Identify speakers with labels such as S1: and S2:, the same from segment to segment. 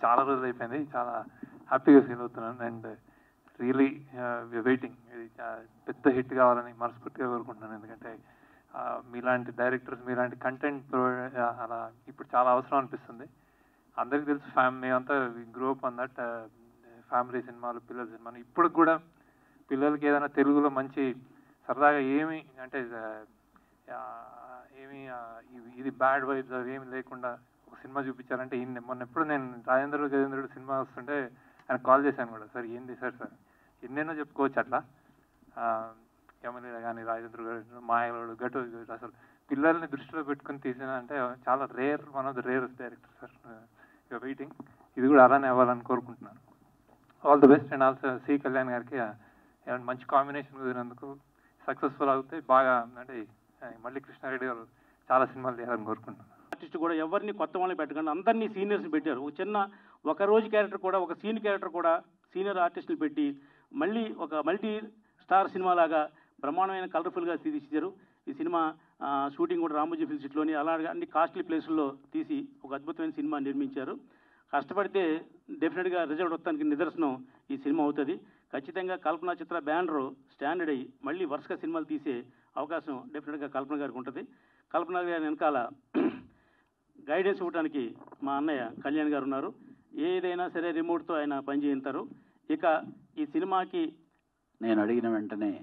S1: చాలా రోజులు అయిపోయింది, చాలా హ్యాపీగా ఫీల్ అవుతున్నాను. అండ్ రియలీ వెయిటింగ్, ఇది పెద్ద హిట్ కావాలని మనస్ఫూర్తిగా కోరుకుంటున్నాను. ఎందుకంటే మీలాంటి డైరెక్టర్స్, మీలాంటి కంటెంట్ అలా ఇప్పుడు చాలా అవసరం అనిపిస్తుంది. అందరికీ తెలుసు, మేమంతా గ్రోప్ అన్ దట్ ఫ్యామిలీ సినిమాలు, పిల్లల సినిమాలు. ఇప్పుడు కూడా పిల్లలకి ఏదైనా తెలుగులో మంచి సరదాగా ఏమి అంటే ఏమి ఇది బ్యాడ్ వైబ్స్ అవి ఏమి లేకుండా ఒక సినిమా చూపించారంటే ఈయన. మొన్న ఎప్పుడు నేను గజేంద్రుడు సినిమా వస్తుంటే ఆయన కాల్ చేశాను కూడా, సార్ ఏంది సార్ ఎన్నెన్నో చెప్పుకోవచ్చు అట్లా. యమలీల కానీ, రాజేంద్రుడు గారు, మాయలోడు, గటు, అసలు పిల్లల్ని దృష్టిలో పెట్టుకుని తీసిన అంటే చాలా rare, one of the rarest director sir. You're waiting. ఇది కూడా అలానే అవ్వాలని కోరుకుంటున్నాను. All the best. And also C Kalyan గారికి మంచి కాంబినేషన్ కుదిరినందుకు సక్సెస్ఫుల్ అవుతాయి బాగా. అంటే మళ్ళీ కృష్ణారెడ్డి గారు చాలా సినిమాలు చేయాలని కోరుకుంటున్నాను.
S2: ఆర్టిస్ట్ కూడా ఎవరిని కొత్త వాళ్ళని పెట్టకుండా అందరినీ సీనియర్స్ని పెట్టారు. ఒక రోజు క్యారెక్టర్ కూడా, ఒక సీన్ క్యారెక్టర్ కూడా సీనియర్ ఆర్టిస్టులు పెట్టి మళ్ళీ ఒక మల్టీ స్టార్ సినిమా లాగా బ్రహ్మాండమైన కలర్ఫుల్గా తీర్చిదిద్దారు. ఈ సినిమా షూటింగ్ కూడా రామోజీ ఫిల్మ్ సిటీలోని అలాగే అన్ని కాస్ట్లీ ప్లేసుల్లో తీసి ఒక అద్భుతమైన సినిమా నిర్మించారు. కష్టపడితే డెఫినెట్గా రిజల్ట్ వస్తానికి నిదర్శనం ఈ సినిమా అవుతుంది. ఖచ్చితంగా కల్పన చిత్ర బ్యానర్ స్టాండర్డ్ అయ్యి మళ్ళీ వరుసగా సినిమాలు తీసే అవకాశం డెఫినెట్గా కల్పన గారికి ఉంటుంది. కల్పన గారి వెనకాల గైడెన్స్ ఇవ్వడానికి మా అన్నయ్య కళ్యాణ్ గారు ఉన్నారు. ఏదైనా సరే రిమోట్తో ఆయన పనిచేయింటారు. ఇక ఈ సినిమాకి
S3: నేను అడిగిన వెంటనే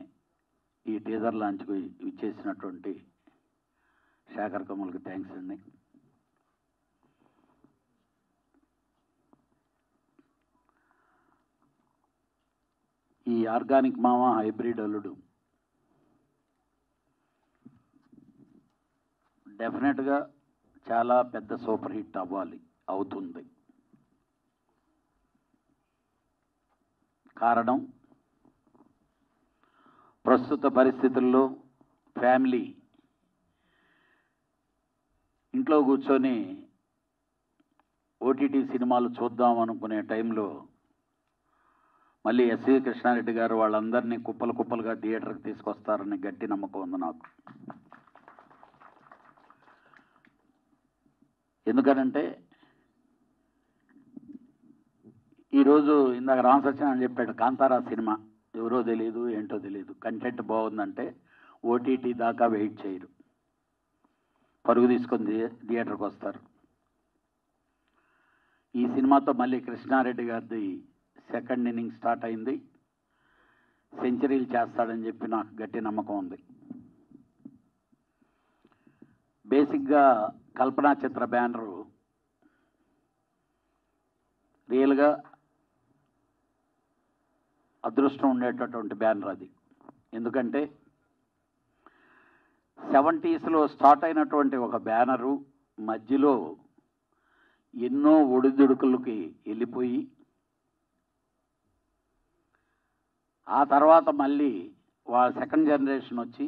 S3: ఈ టీజర్ లాంచ్కు ఇచ్చేసినటువంటి శేఖర్ కమల్కి థ్యాంక్స్ అండి. ఈ ఆర్గానిక్ మామ హైబ్రిడ్ అల్లుడు డెఫినెట్గా చాలా పెద్ద సూపర్ హిట్ అవుతుంది. కారణం, ప్రస్తుత పరిస్థితుల్లో ఫ్యామిలీ ఇంట్లో కూర్చొని ఓటీటీ సినిమాలు చూద్దాం అనుకునే టైంలో మళ్ళీ ఎస్వి కృష్ణారెడ్డి గారు వాళ్ళందరినీ కుప్పలుగా థియేటర్కి తీసుకొస్తారని గట్టి నమ్మకం ఉంది నాకు. ఎందుకనంటే ఈరోజు ఇందాక రామ్ సత్యనారాయణ చెప్పాడు, కాంతారా సినిమా ఎవరో తెలియదు, ఏంటో తెలియదు, కంటెంట్ బాగుందంటే ఓటీటీ దాకా వెయిట్ చేయరు, పరుగు తీసుకొని థియేటర్కి వస్తారు. ఈ సినిమాతో మళ్ళీ కృష్ణారెడ్డి గారిది సెకండ్ ఇన్నింగ్ స్టార్ట్ అయింది. సెంచరీలు చేస్తాడని చెప్పి నాకు గట్టి నమ్మకం ఉంది. బేసిక్గా కల్పనా చిత్ర బ్యానరు రియల్గా అదృష్టం ఉండేటటువంటి బ్యానర్ అది. ఎందుకంటే 70s స్టార్ట్ అయినటువంటి ఒక బ్యానరు మధ్యలో ఎన్నో ఒడిదుడుకులకి వెళ్ళిపోయి ఆ తర్వాత మళ్ళీ వాళ్ళ సెకండ్ జనరేషన్ వచ్చి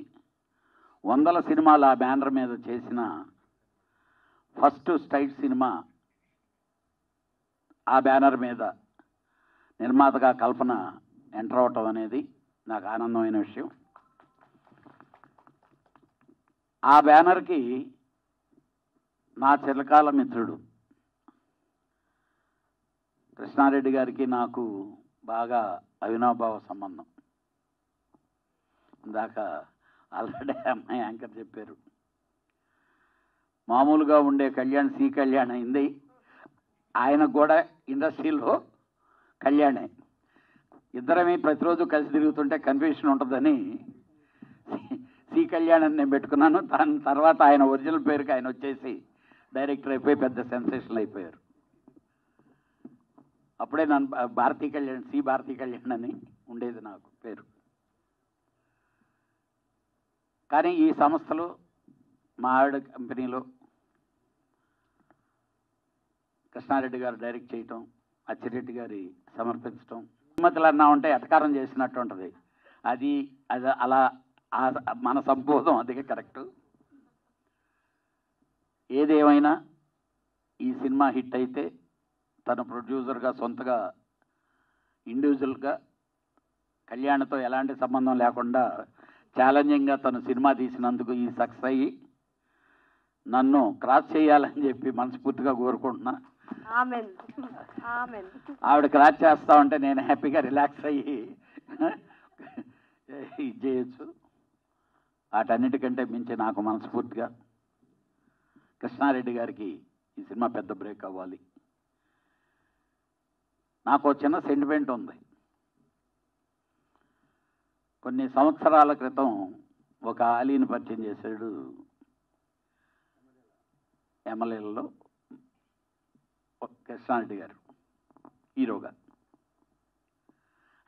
S3: 100 సినిమాలు ఆ బ్యానర్ మీద చేసిన ఫస్ట్ స్టైట్ సినిమా ఆ బ్యానర్ మీద నిర్మాతగా కల్పన ఎంటర్ అవటం అనేది నాకు ఆనందమైన విషయం. ఆ బ్యానర్కి నా చిరకాల మిత్రుడు కృష్ణారెడ్డి గారికి నాకు బాగా అవినాభావ సంబంధం. ఇందాక ఆల్రెడీ అమ్మాయి యాంకర్ చెప్పారు, మామూలుగా ఉండే కళ్యాణ్ సి కళ్యాణ్ అయింది, ఆయనకు కూడా ఇండస్ట్రీలో కళ్యాణే. ఇద్దరమే ప్రతిరోజు కలిసి తిరుగుతుంటే కన్ఫ్యూషన్ ఉంటుందని సి కళ్యాణ్ అని నేను పెట్టుకున్నాను. దాని తర్వాత ఆయన ఒరిజినల్ పేరుకి ఆయన వచ్చేసి డైరెక్టర్ అయిపోయి పెద్ద సెన్సేషన్ అయిపోయారు. అప్పుడే నన్ను భారతీ కళ్యాణ్, సి భారతీ కళ్యాణ్ అని ఉండేది నాకు పేరు. కానీ ఈ సంస్థలో మా ఆవిడ కంపెనీలో కృష్ణారెడ్డి గారు డైరెక్ట్ చేయటం, అచ్చిరెడ్డి గారి సమర్పించటం, అనుమతులు అన్నా ఉంటే ఎటకారం చేసినట్టు ఉంటుంది. అది అలా మన సంబోధం అది కరెక్టు. ఏదేమైనా ఈ సినిమా హిట్ అయితే తన ప్రొడ్యూసర్గా సొంతగా ఇండివిజువల్గా కళ్యాణ్తో ఎలాంటి సంబంధం లేకుండా ఛాలెంజింగ్గా తను సినిమా తీసినందుకు ఈ సక్సెస్ అయ్యి నన్ను క్రాస్ చేయాలని చెప్పి మనస్ఫూర్తిగా కోరుకుంటున్నా.
S4: Amen amen.
S3: ఆవిడ క్రాస్ చేస్తా ఉంటే నేను హ్యాపీగా రిలాక్స్ అయ్యి ఇది చేయొచ్చు. వాటన్నిటికంటే మించి నాకు మనస్ఫూర్తిగా కృష్ణారెడ్డి గారికి ఈ సినిమా పెద్ద బ్రేక్ అవ్వాలి. నాకు చిన్న సెంటిమెంట్ ఉంది. కొన్ని సంవత్సరాల క్రితం ఒక ఆలీని పరిచయం చేశాడు ఎమ్మెల్యేలలో కృష్ణారెడ్డి గారు హీరోగా.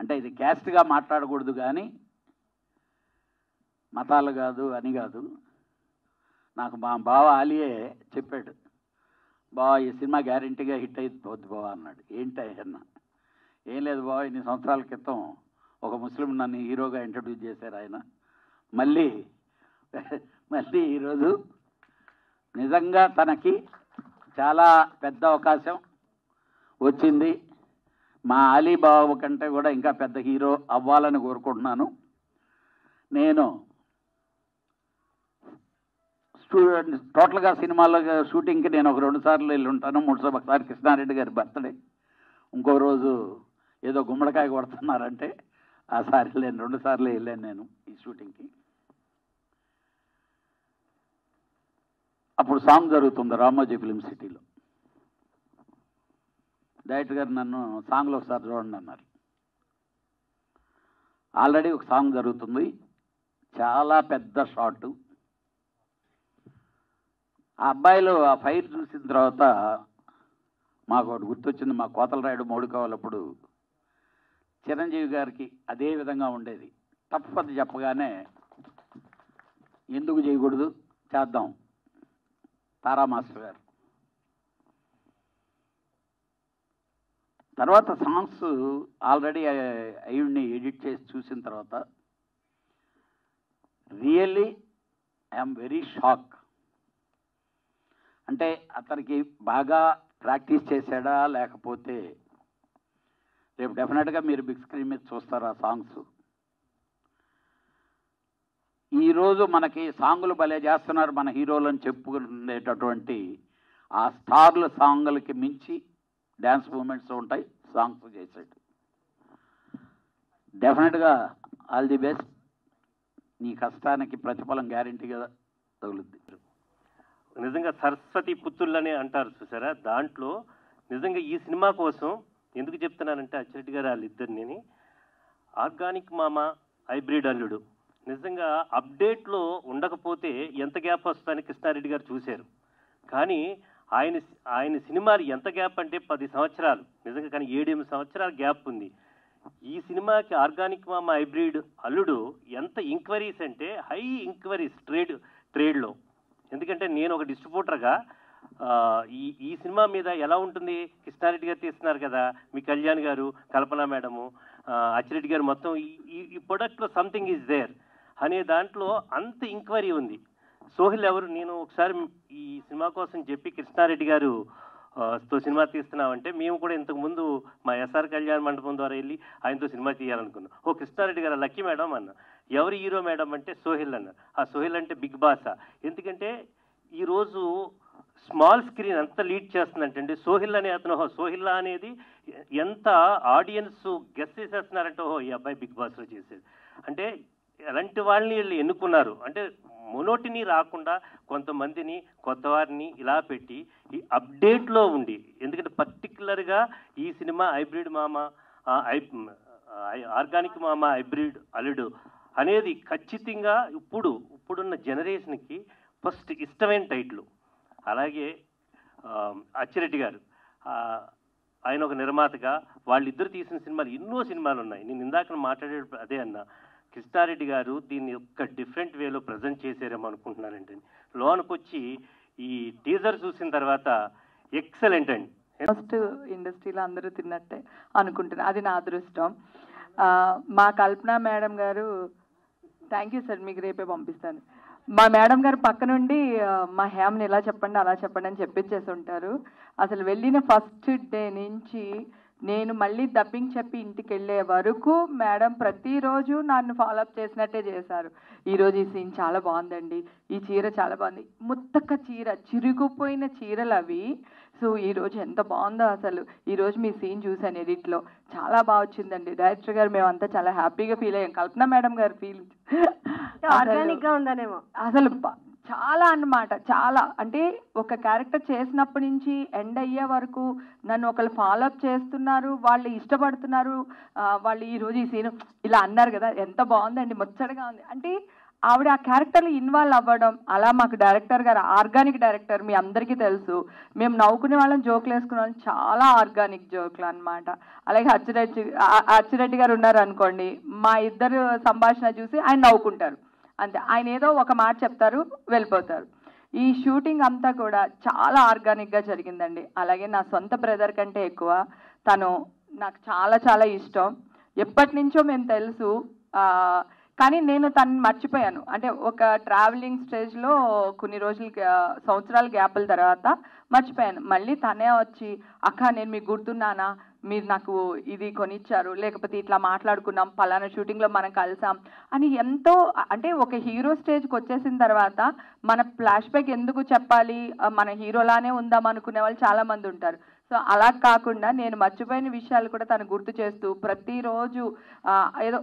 S3: అంటే ఇది క్యాస్ట్గా మాట్లాడకూడదు కానీ మతాలు కాదు అని కాదు. నాకు మా బావ ఆలియే చెప్పాడు, బావ ఈ సినిమా గ్యారంటీగా హిట్ అయిపోద్ది బావ అన్నాడు. ఏంటి అన్న? ఏం లేదు బావ, ఇన్ని సంవత్సరాల క్రితం ఒక ముస్లిం నన్ను హీరోగా ఇంట్రడ్యూస్ చేశారు ఆయన. మళ్ళీ ఈరోజు నిజంగా తనకి చాలా పెద్ద అవకాశం వచ్చింది. మా అలీ బాబు కంటే కూడా ఇంకా పెద్ద హీరో అవ్వాలని కోరుకుంటున్నాను. నేను టోటల్గా సినిమాలో షూటింగ్కి నేను ఒక 2 సార్లు వెళ్ళి ఉంటాను. 3 సార్లు. ఒకసారి కృష్ణారెడ్డి గారి బర్త్డే, ఇంకో రోజు ఏదో గుమ్మడికాయ కొడుతున్నారంటే ఆ సారి నేను 2 సార్లు వెళ్ళాను నేను ఈ షూటింగ్కి. అప్పుడు సాంగ్ జరుగుతుంది రామోజీ ఫిలిం సిటీలో. డైరెక్టర్ గారు నన్ను సాంగ్లో ఒకసారి చూడండి అన్నారు. ఆల్రెడీ ఒక సాంగ్ జరుగుతుంది, చాలా పెద్ద షాటు. ఆ అబ్బాయిలు ఆ ఫైర్ చూసిన తర్వాత మాకు ఒకటి గుర్తొచ్చింది. మా కోతల రాయుడు మౌడు కావాలప్పుడు చిరంజీవి గారికి అదే విధంగా ఉండేది. తప్పది చెప్పగానే ఎందుకు చేయకూడదు, చేద్దాం. తారా మాస్టర్ గారు తర్వాత సాంగ్స్ ఆల్రెడీ అయ్యుడిని ఎడిట్ చేసి చూసిన తర్వాత రియల్లీ ఐఎమ్ వెరీ షాక్. అంటే అతనికి బాగా ప్రాక్టీస్ చేశాడా లేకపోతే రేపు డెఫినెట్గా మీరు బిగ్ స్క్రీన్ మీద చూస్తారు ఆ సాంగ్స్. ఈరోజు మనకి సాంగులు భలే చేస్తున్నారు మన హీరోలను చెప్పుకునేటటువంటి ఆ స్టార్ల సాంగులకి మించి డ్యాన్స్ మూమెంట్స్ ఉంటాయి, సాంగ్స్ చేసాడు. డెఫినెట్గా ఆల్ ది బెస్ట్. నీ కష్టానికి ప్రతిఫలం గ్యారంటీగా తగులుద్ది.
S5: నిజంగా సరస్వతి పుత్రులని అంటారు చూసారా, దాంట్లో నిజంగా ఈ సినిమా కోసం ఎందుకు చెప్తున్నానంటే అచ్చిరెడ్డి గారు వాళ్ళిద్దరిని ఆర్గానిక్ మామ హైబ్రిడ్ అల్లుడు నిజంగా అప్డేట్లో ఉండకపోతే ఎంత గ్యాప్ వస్తుందని కృష్ణారెడ్డి గారు చూశారు. కానీ ఆయన సినిమాలు ఎంత గ్యాప్ అంటే 10 సంవత్సరాలు నిజంగా, కానీ 7-8 సంవత్సరాల గ్యాప్ ఉంది. ఈ సినిమాకి ఆర్గానిక్ మామ హైబ్రిడ్ అల్లుడు ఎంత ఇంక్వైరీస్ అంటే హై ఇంక్వైరీస్ ట్రేడ్లో. ఎందుకంటే నేను ఒక డిస్ట్రిబ్యూటర్గా ఈ సినిమా మీద ఎలా ఉంటుంది, కృష్ణారెడ్డి గారు తీస్తున్నారు కదా, మీ కళ్యాణ్ గారు, కల్పన మేడము, అచ్చిరెడ్డి గారు, మొత్తం ఈ ప్రొడక్ట్లో సంథింగ్ ఈజ్ దేర్ అనే దాంట్లో అంత ఇంక్వైరీ ఉంది. సోహిల్ ఎవరు, నేను ఒకసారి ఈ సినిమా కోసం చెప్పి కృష్ణారెడ్డి గారు తో సినిమా తీస్తున్నామంటే మేము కూడా ఇంతకుముందు మా ఎస్ఆర్ కళ్యాణ్ మండపం ద్వారా వెళ్ళి ఆయనతో సినిమా తీయాలనుకున్నాం. ఓ కృష్ణారెడ్డి గారు లక్కీ మేడం అన్న. ఎవరు హీరో మేడం అంటే సోహిల్ అన్నారు. ఆ సోహిల్ అంటే బిగ్ బాస్. ఎందుకంటే ఈరోజు స్మాల్ స్క్రీన్ ఎంత లీడ్ చేస్తుందంటే సోహిల్ అనే అతను, సోహిల్లా అనేది ఎంత ఆడియన్స్ గెస్ చేసేస్తున్నారంటే ఓహో ఈ అబ్బాయి బిగ్ బాస్లో చేసేది. అంటే అలాంటి వాళ్ళని వీళ్ళు ఎన్నుకున్నారు. అంటే మొనోటిని రాకుండా కొంతమందిని కొత్త వారిని ఇలా పెట్టి ఈ అప్డేట్లో ఉండి, ఎందుకంటే పర్టికులర్గా ఈ సినిమా హైబ్రిడ్ మామ ఆర్గానిక్ మామ హైబ్రిడ్ అల్లుడు అనేది ఖచ్చితంగా ఇప్పుడున్న జనరేషన్కి ఫస్ట్ ఇష్టమైన టైటిల్. అలాగే అచ్చిరెడ్డి గారు ఆయన ఒక నిర్మాతగా వాళ్ళిద్దరు తీసిన సినిమాలు ఎన్నో సినిమాలు ఉన్నాయి. నేను ఇందాక మాట్లాడే అదే అన్నా, కృష్ణారెడ్డి గారు దీన్ని ఒక డిఫరెంట్ వేలో ప్రజెంట్ చేశారేమో అనుకుంటున్నానండి. లోనికి వచ్చి ఈ టీజర్ చూసిన తర్వాత ఎక్సలెంట్ అండి.
S6: ఫస్ట్ ఇండస్ట్రీలో అందరూ తిన్నట్టే అనుకుంటున్నా, అది నా అదృష్టం. మా కల్పన మేడం గారు, థ్యాంక్ యూ సార్, మీకు రేపే పంపిస్తాను. మా మేడం గారు పక్క నుండి మా హేమ్ని ఇలా చెప్పండి అలా చెప్పండి అని చెప్పించేసి ఉంటారు. అసలు వెళ్ళిన ఫస్ట్ డే నుంచి నేను మళ్ళీ డబ్బింగ్ చెప్పి ఇంటికి వెళ్ళే వరకు మేడం ప్రతిరోజు నన్ను ఫాలోఅప్ చేసినట్టే చేశారు. ఈరోజు ఈ సీన్ చాలా బాగుందండి, ఈ చీర చాలా బాగుంది, ముత్తక్క చీర, చిరిగిపోయిన చీరలు అవి. సో ఈరోజు ఎంత బాగుందో అసలు, ఈరోజు మీ సీన్ చూసాను ఎడిట్లో, చాలా బాగా వచ్చిందండి డైరెక్టర్ గారు, మేమంతా చాలా హ్యాపీగా ఫీల్ అయ్యాం. కల్పన మేడం గారు ఫీల్
S4: ఆర్గానిక్ గా ఉందనేమో
S6: అసలు చాలా అన్నమాట. చాలా అంటే ఒక క్యారెక్టర్ చేసినప్పటి నుంచి ఎండ్ అయ్యే వరకు నన్ను ఒకళ్ళు ఫాలోఅప్ చేస్తున్నారు, వాళ్ళు ఇష్టపడుతున్నారు. వాళ్ళు ఈరోజు ఈ సీన్ ఇలా అన్నారు కదా, ఎంత బాగుందండి, ముచ్చటగా ఉంది అంటే ఆవిడ ఆ క్యారెక్టర్లో ఇన్వాల్వ్ అవ్వడం. అలా మాకు డైరెక్టర్ గారు ఆర్గానిక్ డైరెక్టర్, మీ అందరికీ తెలుసు, మేము నవ్వుకునే వాళ్ళం, జోకులు వేసుకునే వాళ్ళం, చాలా ఆర్గానిక్ జోకులు అనమాట. అలాగే అచ్చిరెడ్డి గారు ఉన్నారు అనుకోండి, మా ఇద్దరు సంభాషణ చూసి ఆయన నవ్వుకుంటారు అంతే, ఆయన ఏదో ఒక మాట చెప్తారు వెళ్ళిపోతారు. ఈ షూటింగ్ అంతా కూడా చాలా ఆర్గానిక్గా జరిగిందండి. అలాగే నా సొంత బ్రదర్ కంటే ఎక్కువ తను నాకు చాలా చాలా ఇష్టం, ఎప్పటి నుంచో మేము తెలుసు. కానీ నేను తను మర్చిపోయాను. అంటే ఒక ట్రావెలింగ్ స్టేజ్లో కొన్ని రోజులు సంవత్సరాల గ్యాపుల తర్వాత మర్చిపోయాను. మళ్ళీ తనే వచ్చి, అక్క నేను మీకు గుర్తున్నానా, మీరు నాకు ఇది కొనిచ్చారు, లేకపోతే ఇట్లా మాట్లాడుకున్నాం, పలానా షూటింగ్లో మనం కలిసాం అని ఎంతో. అంటే ఒక హీరో స్టేజ్కి వచ్చేసిన తర్వాత మన ఫ్లాష్ బ్యాక్ ఎందుకు చెప్పాలి, మన హీరోలానే ఉందాం అనుకునే వాళ్ళు చాలామంది ఉంటారు. సో అలా కాకుండా నేను మర్చిపోయిన విషయాలు కూడా తను గుర్తు చేస్తూ ప్రతిరోజు ఏదో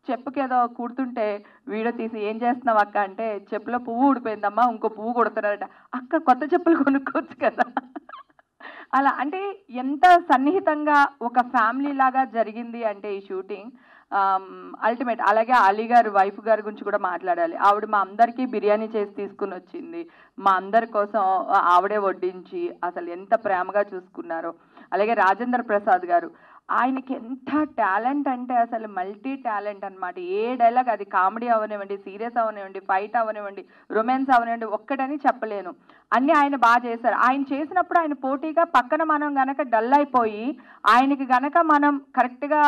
S6: చెప్పుకేదో కుడుతుంటే వీడియో తీసి, ఏం చేస్తున్నావు అక్క అంటే, చెప్పులో పువ్వు ఊడిపోయిందమ్మా, ఇంకో పువ్వు కుడుతున్నారట, అక్క కొత్త చెప్పులు కొనుక్కోవచ్చు కదా. అలా అంటే ఎంత సన్నిహితంగా ఒక ఫ్యామిలీ లాగా జరిగింది అంటే ఈ షూటింగ్ అల్టిమేట్. అలాగే అలీ గారు వైఫ్ గారి గురించి కూడా మాట్లాడాలి. ఆవిడ మా అందరికీ బిర్యానీ చేసి తీసుకుని వచ్చింది, మా అందరి కోసం ఆవిడే వడ్డించి అసలు ఎంత ప్రేమగా చూసుకున్నారో. అలాగే రాజేంద్ర ప్రసాద్ గారు, ఆయనకి ఎంత టాలెంట్ అంటే అసలు మల్టీ టాలెంట్ అనమాట. ఏ డైలాగ్, అది కామెడీ అవనివ్వండి, సీరియస్ అవనివ్వండి, ఫైట్ అవనివ్వండి, రొమాన్స్ అవనివ్వండి, ఒక్కటని చెప్పలేను, అన్నీ ఆయన బాగా చేశారు. ఆయన చేసినప్పుడు ఆయన పోటీగా పక్కన మనం గనక డల్ అయిపోయి ఆయనకి గనక మనం కరెక్ట్గా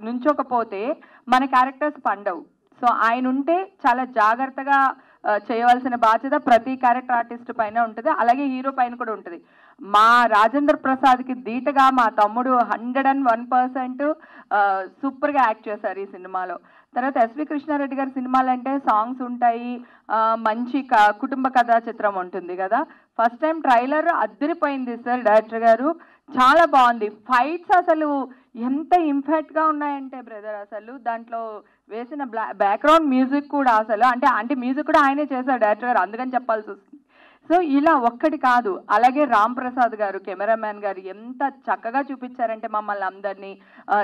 S6: నుంచోకపోతే మన క్యారెక్టర్స్ పండవు. సో ఆయన ఉంటే చాలా జాగ్రత్తగా చేయవలసిన బాధ్యత ప్రతి క్యారెక్టర్ ఆర్టిస్ట్ పైన ఉంటుంది, అలాగే హీరో పైన కూడా ఉంటుంది. మా రాజేంద్ర ప్రసాద్కి ధీటుగా మా తమ్ముడు 101% సూపర్గా యాక్ట్ చేశారు ఈ సినిమాలో. తర్వాత ఎస్వి కృష్ణారెడ్డి గారి సినిమాలు అంటే సాంగ్స్ ఉంటాయి, మంచి కుటుంబ కథా చిత్రం ఉంటుంది కదా. ఫస్ట్ టైం ట్రైలర్ అద్దరిపోయింది సార్, డైరెక్టర్ గారు చాలా బాగుంది. ఫైట్స్ అసలు ఎంత ఇంపాక్ట్గా ఉన్నాయంటే బ్రదర్, అసలు దాంట్లో వేసిన బ్యాక్గ్రౌండ్ మ్యూజిక్ కూడా అసలు అంటే మ్యూజిక్ కూడా ఆయనే చేశారు డైరెక్టర్ గారు, అందుకని చెప్పాల్సి వస్తుంది. సో ఇలా ఒక్కటి కాదు. అలాగే రామ్ ప్రసాద్ గారు కెమెరామ్యాన్ గారు ఎంత చక్కగా చూపించారంటే మమ్మల్ని అందరినీ.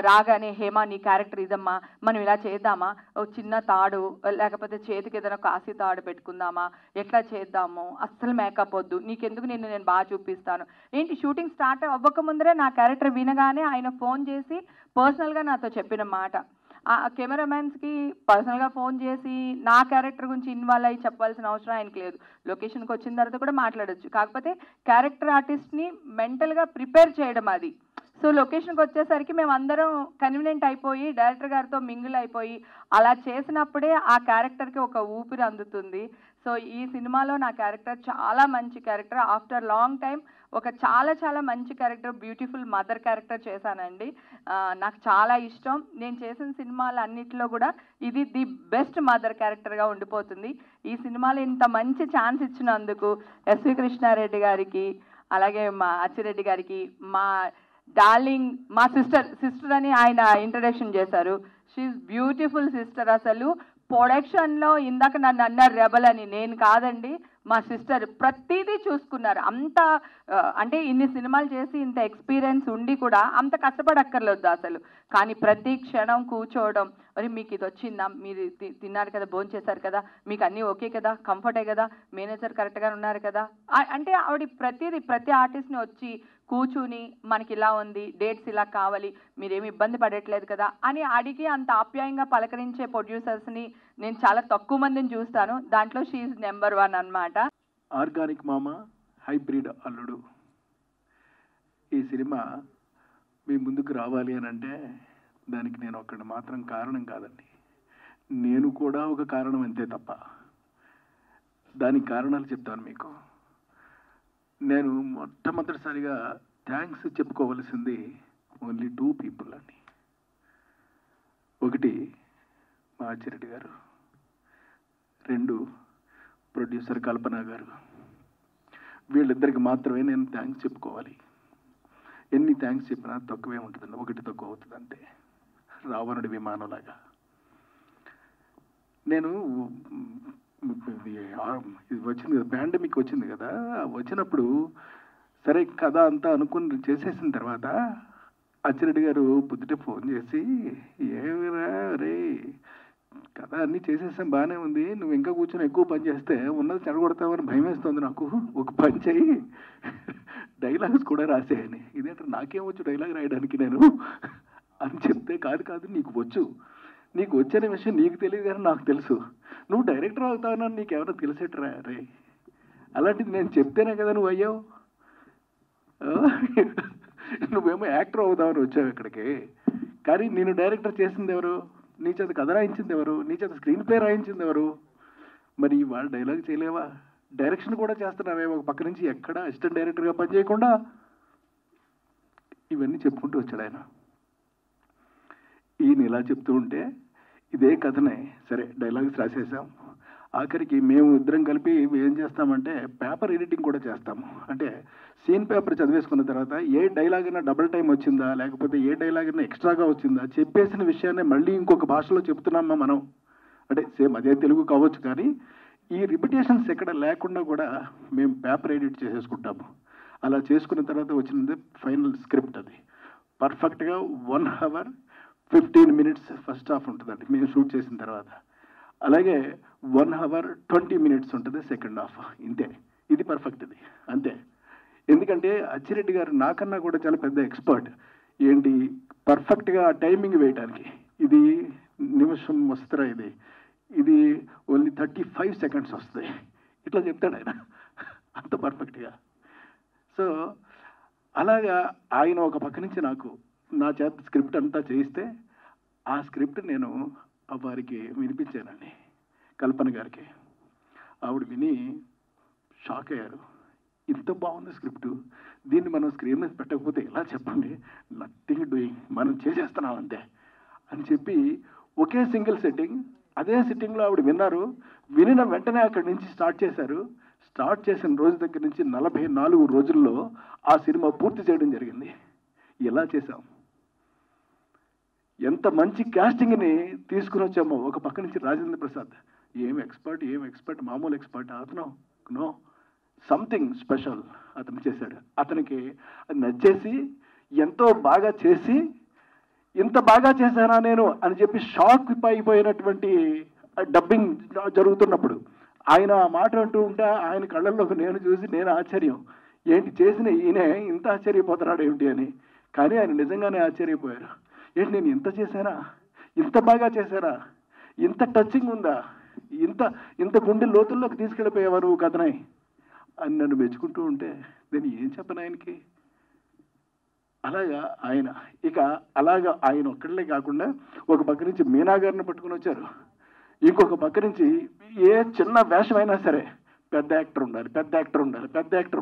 S6: రాగానే, హేమ నీ క్యారెక్టర్ ఇదమ్మా, మనం ఇలా చేద్దామా, ఓ చిన్న తాడు లేకపోతే చేతికి ఏదైనా కాసి తాడు పెట్టుకుందామా, ఎట్లా చేద్దాము, అస్సలు మేకప్ వద్దు, నీకెందుకు నేను బాగా చూపిస్తాను. ఏంటి షూటింగ్ స్టార్ట్ అవ్వకముందరే నా క్యారెక్టర్ వినగానే ఆయన ఫోన్ చేసి పర్సనల్గా నాతో చెప్పిన మాట. ఆ కెమెరామ్యాన్స్కి పర్సనల్గా ఫోన్ చేసి నా క్యారెక్టర్ గురించి ఇన్వాల్వ్ అయ్యి చెప్పాల్సిన అవసరం ఆయనకి లేదు. లొకేషన్కి వచ్చిన తర్వాత కూడా మాట్లాడొచ్చు, కాకపోతే క్యారెక్టర్ ఆర్టిస్ట్ని మెంటల్గా ప్రిపేర్ చేయడం అది. సో లొకేషన్కి వచ్చేసరికి మేము అందరం కన్వీనియంట్ అయిపోయి డైరెక్టర్ గారితో మింగిల్ అయిపోయి అలా చేసినప్పుడే ఆ క్యారెక్టర్కి ఒక ఊపిరి అందుతుంది. సో ఈ సినిమాలో నా క్యారెక్టర్ చాలా మంచి క్యారెక్టర్. ఆఫ్టర్ లాంగ్ టైం ఒక చాలా చాలా మంచి క్యారెక్టర్, బ్యూటిఫుల్ మదర్ క్యారెక్టర్ చేశానండి. నాకు చాలా ఇష్టం. నేను చేసిన సినిమాలు అన్నిటిలో కూడా ఇది ది బెస్ట్ మదర్ క్యారెక్టర్గా ఉండిపోతుంది. ఈ సినిమాలో ఇంత మంచి ఛాన్స్ ఇచ్చినందుకు ఎస్వి కృష్ణారెడ్డి గారికి, అలాగే మా అచ్చిరెడ్డి గారికి, మా డార్లింగ్ మా సిస్టర్ అని ఆయన ఇంట్రడక్షన్ చేశారు. She's beautiful sister. అసలు ప్రొడక్షన్లో ఇందాక నన్ను అన్నారు రెబల్ అని, నేను కాదండి, మా సిస్టర్ ప్రతిదీ చూసుకున్నారు. అంత అంటే ఇన్ని సినిమాలు చేసి ఇంత ఎక్స్పీరియన్స్ ఉండి కూడా అంత కష్టపడక్కర్లేదు అసలు. కానీ ప్రతి క్షణం కూర్చోవడం, మరి మీకు ఇది వచ్చిందా, మీరు తిన్నారు కదా, భోజనం చేశారు కదా, మీకు అన్నీ ఓకే కదా, కంఫర్టే కదా, మేనేజర్ కరెక్ట్గా ఉన్నారు కదా, అంటే ఆవిడ ప్రతి ఆర్టిస్ట్ని వచ్చి కూర్చుని మనకి ఇలా ఉంది, డేట్స్ ఇలా కావాలి, మీరేమి ఇబ్బంది పడట్లేదు కదా అని అడిగి అంత ఆప్యాయంగా పలకరించే ప్రొడ్యూసర్స్ని నేను చాలా తక్కువ మందిని చూస్తాను. దాంట్లో షీఈ్ నెంబర్ 1 అన్నమాట.
S7: ఆర్గానిక్ మామ, హైబ్రిడ్ అల్లుడు, ఈ సినిమా మీ ముందుకు రావాలి అని అంటే దానికి నేను ఒక్కడి మాత్రం కారణం కాదండి, నేను కూడా ఒక కారణం అంతే తప్ప. దానికి కారణాలు చెప్తాను మీకు. నేను మొట్టమొదటిసారిగా థ్యాంక్స్ చెప్పుకోవలసింది ఓన్లీ 2 people అని. ఒకటి మా ఆచార్యుడి గారు, 2 ప్రొడ్యూసర్ కల్పన గారు. వీళ్ళిద్దరికి మాత్రమే నేను థ్యాంక్స్ చెప్పుకోవాలి. ఎన్ని థ్యాంక్స్ చెప్పినా తక్కువే ఉంటుందండి, ఒకటి తక్కువ అవుతుంది అంతే, రావణుడి విమానంలాగా. నేను ఇది వచ్చింది కదా, పాండమిక్ వచ్చింది కదా, వచ్చినప్పుడు సరే కథ అంతా అనుకుని చేసేసిన తర్వాత అచ్చిరెడ్డి గారు పొద్దుటే ఫోన్ చేసి, ఏమిరా రే కథ అన్నీ చేసేసాం బాగానే ఉంది, నువ్వు ఇంకా కూర్చొని ఎక్కువ పని చేస్తే ఉన్నది చెడగొడతావని భయం వేస్తుంది నాకు, ఒక పని చెయ్యి డైలాగ్స్ కూడా రాసేయని. ఇదేంటే నాకేమొచ్చు డైలాగ్ రాయడానికి నేను అని చెప్తే, కాదు నీకు వచ్చు, నీకు వచ్చనే విషయం నీకు తెలియదు కానీ నాకు తెలుసు, నువ్వు డైరెక్టర్ అవుతావని నీకు ఎవరో తెలిసేటరా రే, అలాంటిది నేను చెప్తేనే కదా నువ్వు అయ్యావు, నువ్వేమో యాక్టర్ అవుదామని వచ్చావు ఇక్కడికి, కానీ నేను డైరెక్టర్ చేసింది ఎవరు, నీ చేత కథ రాయించింది ఎవరు, నీ చేత స్క్రీన్ ప్లే రాయించింది ఎవరు, మరి వాళ్ళు డైలాగ్ చేయలేవా, డైరెక్షన్ కూడా చేస్తున్నావే ఒక పక్క నుంచి, ఎక్కడ అసిస్టెంట్ డైరెక్టర్గా పనిచేయకుండా. ఇవన్నీ చెప్పుకుంటూ వచ్చాడు ఆయన. ఈయన ఇలా చెప్తూ ఉంటే ఇదే కథనే సరే డైలాగ్స్ రాసేసాం, ఆఖరికి మేము ఇద్దరం కలిపి ఏం చేస్తామంటే పేపర్ ఎడిటింగ్ కూడా చేస్తాము. అంటే సీన్ పేపర్ చదివేసుకున్న తర్వాత ఏ డైలాగ్ అయినా డబుల్ టైం వచ్చిందా, లేకపోతే ఏ డైలాగ్ అయినా ఎక్స్ట్రాగా వచ్చిందా, చెప్పేసిన విషయాన్ని మళ్ళీ ఇంకొక భాషలో చెప్తున్నామా మనం, అంటే సేమ్ అదే తెలుగు కావచ్చు కానీ ఈ రిపిటేషన్స్ ఎక్కడ లేకుండా కూడా మేము పేపర్ ఎడిట్ చేసేసుకుంటాము. అలా చేసుకున్న తర్వాత వచ్చినది ఫైనల్ స్క్రిప్ట్. అది పర్ఫెక్ట్గా 1 hour 15 minutes ఫస్ట్ హాఫ్ ఉంటుందండి మేము షూట్ చేసిన తర్వాత, అలాగే 1 hour 20 minutes ఉంటుంది సెకండ్ హాఫ్. ఇంతే, ఇది పర్ఫెక్ట్, ఇది అంతే. ఎందుకంటే అచ్చిరెడ్డి గారు నాకన్నా కూడా చాలా పెద్ద ఎక్స్పర్ట్ ఏంటి పర్ఫెక్ట్గా టైమింగ్ వేయడానికి. ఇది నిమిషం వస్తారా, ఇది ఓన్లీ 35 seconds వస్తాయి, ఇట్లా చెప్తాడు ఆయన అంత పర్ఫెక్ట్గా. సో అలాగా ఆయన ఒక పక్క నుంచి నాకు నా చేత స్క్రిప్ట్ అంతా చేయిస్తే ఆ స్క్రిప్ట్ నేను వారికి వినిపించానండి, కల్పన గారికి. ఆవిడ విని షాక్ అయ్యారు, ఇంత బాగుంది స్క్రిప్ట్, దీన్ని మనం స్క్రీన్ మీద పెట్టకపోతే ఎలా చెప్పండి, నథింగ్ డూయింగ్, మనం చేసేస్తున్నాం అంతే అని చెప్పి ఒకే సింగిల్ సెట్టింగ్ అదే సిట్టింగ్లో ఆవిడ విన్నారు. వినిన వెంటనే అక్కడి నుంచి స్టార్ట్ చేశారు. స్టార్ట్ చేసిన రోజు దగ్గర నుంచి 44 రోజుల్లో ఆ సినిమా పూర్తి చేయడం జరిగింది. ఎలా చేశాం, ఎంత మంచి క్యాస్టింగ్ని తీసుకుని వచ్చామో. ఒక పక్క నుంచి రాజేంద్ర ప్రసాద్ ఏం ఎక్స్పర్ట్, మామూలు ఎక్స్పర్ట్ అతను, నో సంథింగ్ స్పెషల్ అతను చేశాడు. అతనికి నచ్చేసి ఎంతో బాగా చేసి, ఇంత బాగా చేశానా నేను అని చెప్పి షాక్ అయిపోయినటువంటి డబ్బింగ్ జరుగుతున్నప్పుడు ఆయన మాట అంటూ ఉంటే ఆయన కళ్ళల్లోకి నేను చూసి నేను ఆశ్చర్యం, ఏంటి చేసిన ఈయనే ఇంత ఆశ్చర్యపోతున్నాడు ఏమిటి అని. కానీ ఆయన నిజంగానే ఆశ్చర్యపోయారు, ఏంటి నేను ఇంత చేశానా, ఇంత బాగా చేశారా, ఇంత టచింగ్ ఉందా, ఇంత గుండె లోతుల్లోకి తీసుకెళ్ళిపోయేవారు కథనై అని నన్ను మెచ్చుకుంటూ ఉంటే నేను ఏం చెప్పను ఆయనకి. అలాగా ఆయన ఆయన ఒక్కళ్ళే కాకుండా ఒక పక్క నుంచి మీనా గారిని పట్టుకుని వచ్చారు, ఇంకొక పక్క నుంచి ఏ చిన్న వేషం అయినా సరే పెద్ద యాక్టర్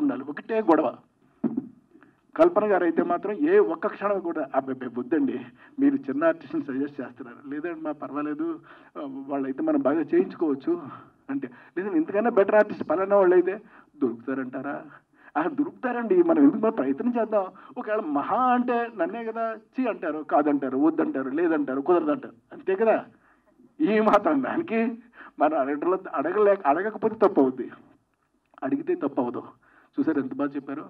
S7: ఉండాలి, ఒకటే గొడవ. కల్పన గారు అయితే మాత్రం ఏ ఒక్క క్షణం కూడా అబ్బాయి వద్దండి, మీరు చిన్న ఆర్టిస్ట్ని సజెస్ట్ చేస్తున్నారు, లేదండి మా పర్వాలేదు వాళ్ళైతే మనం బాగా చేయించుకోవచ్చు అంటే, లేదండి ఇంతకన్నా బెటర్ ఆర్టిస్ట్ పలానా వాళ్ళు అయితే దొరుకుతారంటారా, దొరుకుతారండి, మనం ఎందుకు ప్రయత్నం చేద్దాం, ఒకవేళ మహా అంటే నన్నే కదా చీ అంటారు, కాదంటారు, వద్దంటారు, లేదంటారు, కుదరదంటారు, అంతే కదా. ఈ మాత్రం దానికి మన అడగకపోతే తప్పు అవుద్ది, అడిగితే తప్పు అవ్వదు. చూసారు ఎంత బాగా చెప్పారు,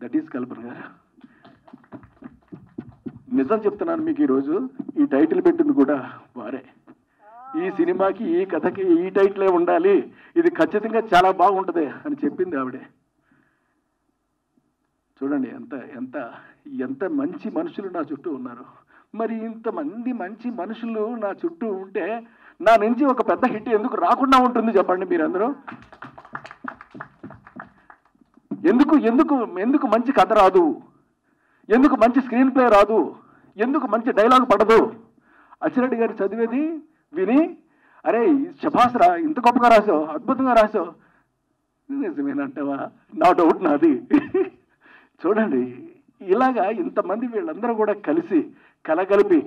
S7: దట్ ఈస్ కల్పన గారు. నిజం చెప్తున్నాను మీకు, ఈరోజు ఈ టైటిల్ పెట్టింది కూడా వారే. ఈ సినిమాకి ఈ కథకి ఈ టైటిలే ఉండాలి, ఇది ఖచ్చితంగా చాలా బాగుంటుంది అని చెప్పింది ఆవిడే. చూడండి ఎంత మంచి మనుషులు నా చుట్టూ ఉన్నారు. మరి ఇంతమంది మంచి మనుషులు నా చుట్టూ ఉంటే నా నుంచి ఒక పెద్ద హిట్ ఎందుకు రాకుండా ఉంటుంది చెప్పండి మీరందరూ. ఎందుకు మంచి కథ రాదు, ఎందుకు మంచి స్క్రీన్ ప్లే రాదు, ఎందుకు మంచి డైలాగ్ పడదు. అచ్చిరెడ్డి గారు చదివేది విని అరే శభాస్ రా, ఇంత గొప్పగా రాసావు, అద్భుతంగా రాసావు, నిజమేనంటావా, నా డౌట్ నాది. చూడండి ఇలాగా ఇంతమంది వీళ్ళందరూ కూడా కలిసి కలగలిపి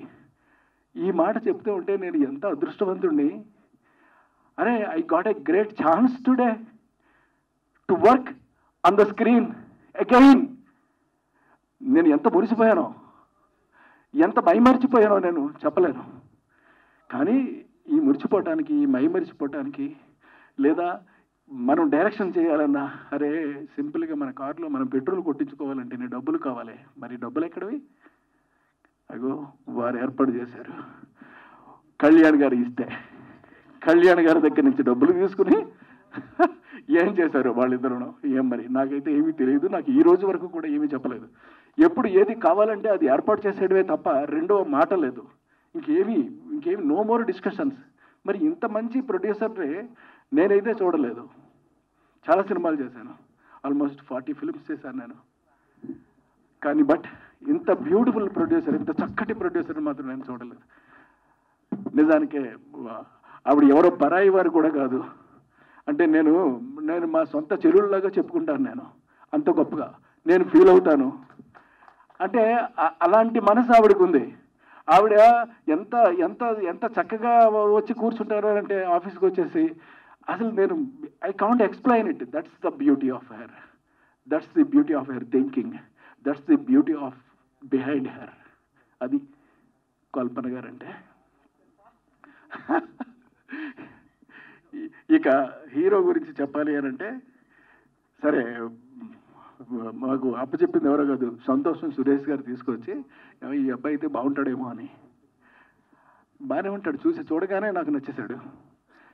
S7: ఈ మాట చెప్తూ ఉంటే నేను ఎంత అదృష్టవంతుడిని. అరే, I got a great chance today to work on the screen again. నేను ఎంత మురిసిపోయానో, ఎంత మైమరిచిపోయానో నేను చెప్పలేను. కానీ ఈ మురిచిపోవటానికి, ఈ మైమరిచిపోవటానికి, లేదా మనం డైరెక్షన్ చేయాలన్నా, అరే సింపుల్గా మన కారులో మనం పెట్రోల్ కొట్టించుకోవాలంటేనే డబ్బులు కావాలి. మరి డబ్బులు ఎక్కడవి? అగో వారు ఏర్పాటు చేశారు. కళ్యాణ్ గారు ఇస్తే కళ్యాణ్ గారి దగ్గర నుంచి డబ్బులు తీసుకుని ఏం చేశారు వాళ్ళిద్దరూ ఏం మరి నాకైతే ఏమీ తెలియదు. నాకు ఈ రోజు వరకు కూడా ఏమీ చెప్పలేదు. ఎప్పుడు ఏది కావాలంటే అది ఏర్పాటు చేసేయడమే తప్ప రెండో మాట లేదు. ఇంకేమి నో మోర్ డిస్కషన్స్. మరి ఇంత మంచి ప్రొడ్యూసర్ని నేనైతే చూడలేదు. చాలా సినిమాలు చేశాను, ఆల్మోస్ట్ 40 ఫిల్మ్స్ చేశాను నేను. కానీ బట్ ఇంత బ్యూటిఫుల్ ప్రొడ్యూసర్, ఇంత చక్కటి ప్రొడ్యూసర్ మాత్రం నేను చూడలేదు. నిజానికే ఆవిడ ఎవరో పరాయి వారు కూడా కాదు. అంటే నేను మా సొంత చెరువులాగా చెప్పుకుంటాను. నేను అంత గొప్పగా నేను ఫీల్ అవుతాను. అంటే అలాంటి మనసు ఆవిడకు ఉంది. ఆవిడ ఎంత ఎంత ఎంత చక్కగా వచ్చి కూర్చుంటారు అంటే ఆఫీస్కి వచ్చేసి, అసలు నేను I can't explain it. That's the beauty of her, that's the beauty of her thinking, that's the beauty of behind her. అది కల్పన గారు అంటే. ఇక హీరో గురించి చెప్పాలి అని అంటే, సరే మాకు అప్పచెప్పింది ఎవరో కాదు, సంతోషం సురేష్ గారు తీసుకొచ్చి ఈ అబ్బాయి అయితే బాగుంటాడేమో అని. బాగానే ఉంటాడు, చూడగానే నాకు నచ్చేశాడు.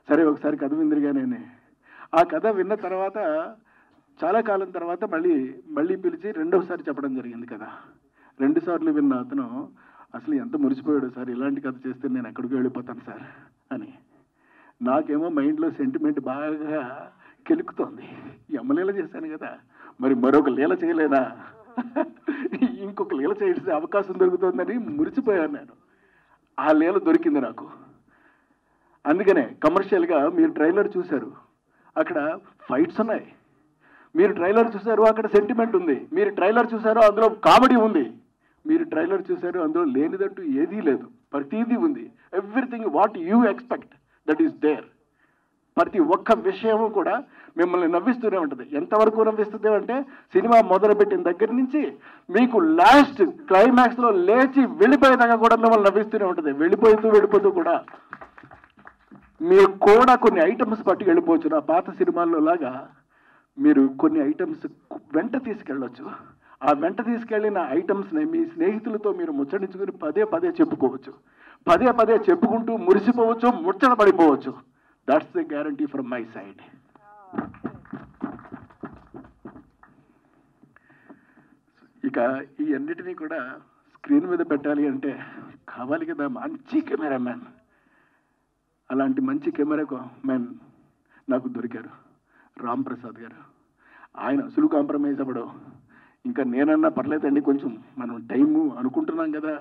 S7: సరే ఒకసారి కథ విందిరిగానే ఆ కథ విన్న తర్వాత చాలా కాలం తర్వాత మళ్ళీ పిలిచి రెండోసారి చెప్పడం జరిగింది కదా. 2 సార్లు విన్న అతను అసలు ఎంత మురిసిపోయాడు సార్, ఇలాంటి కథ చేస్తే నేను ఎక్కడికి వెళ్ళిపోతాను సార్ అని. నాకేమో మైండ్లో సెంటిమెంట్ బాగా కెలుకుతోంది. యమలీల చేశాను కదా, మరి మరొక లీల చేయలేనా, ఇంకొక లీల చేసే అవకాశం దొరుకుతుందని మురిసిపోయాను నేను. ఆ లీల దొరికింది నాకు. అందుకనే కమర్షియల్గా మీరు ట్రైలర్ చూశారు, అక్కడ ఫైట్స్ ఉన్నాయి. మీరు ట్రైలర్ చూశారు, అక్కడ సెంటిమెంట్ ఉంది. మీరు ట్రైలర్ చూశారు, అందులో కామెడీ ఉంది. మీరు ట్రైలర్ చూశారు, అందులో లేనిదంటూ ఏదీ లేదు, ప్రతిదీ ఉంది. Everything what you expect that is there. ప్రతి ఒక్క విషయము కూడా మిమ్మల్ని నవ్విస్తూనే ఉంటుంది. ఎంతవరకు నవ్విస్తుంది అంటే, సినిమా మొదలుపెట్టిన దగ్గర నుంచి మీకు లాస్ట్ క్లైమాక్స్లో లేచి వెళ్ళిపోయేదాకా కూడా మిమ్మల్ని నవ్విస్తూనే ఉంటుంది. వెళ్ళిపోతూ కూడా మీరు కూడా కొన్ని ఐటమ్స్ పట్టుకు వెళ్ళిపోవచ్చు. నా పాత సినిమాల్లో లాగా మీరు కొన్ని ఐటమ్స్ వెంట తీసుకెళ్ళొచ్చు. ఆ వెంట తీసుకెళ్ళిన ఐటమ్స్ని మీ స్నేహితులతో మీరు ముచ్చడించుకుని పదే చెప్పుకోవచ్చు. పదే చెప్పుకుంటూ మురిసిపోవచ్చు, ముచ్చట పడిపోవచ్చు. That's the guarantee from my side. ఇక ఈ అన్నిటినీ కూడా స్క్రీన్ మీద పెట్టాలి అంటే కావాలి కదా మంచి కెమెరామ్యాన్. అలాంటి మంచి కెమెరా మ్యాన్ నాకు దొరికారు, రామ్ ప్రసాద్ గారు. ఆయన అసలు కాంప్రమైజ్ అవ్వడం. ఇంకా నేనన్నా పర్లేదండి, కొంచెం మనం టైము అనుకుంటున్నాం కదా,